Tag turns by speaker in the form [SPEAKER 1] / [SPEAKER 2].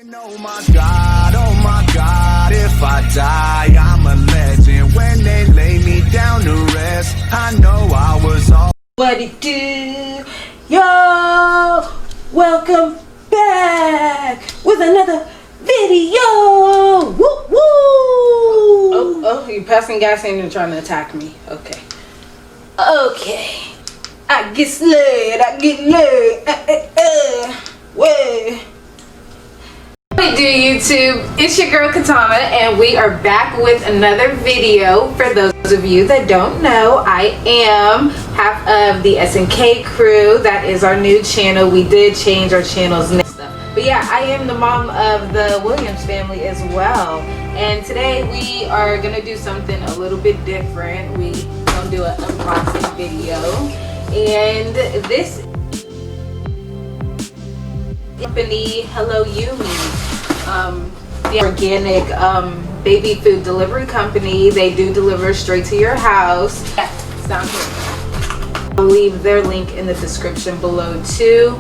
[SPEAKER 1] Oh my God, if I die, I'm a legend. When they lay me down to rest, I know I was all.
[SPEAKER 2] What it do? Yo! Welcome back with another video! Woo woo! Oh, you're passing gas and you're trying to attack me. Okay. I get slayed, Way. What do YouTube? It's your girl Katana and we are back with another video. For those of you that don't know, I am half of the SNK crew. That is our new channel. We did change our channel's name. But yeah, I am the mom of the Williams family as well. And today we are going to do something a little bit different. We going to do an unboxing video. And this company, Hello Yumi, the organic baby food delivery company. They do deliver straight to your house. Yeah, it's down here. I'll leave their link in the description below too.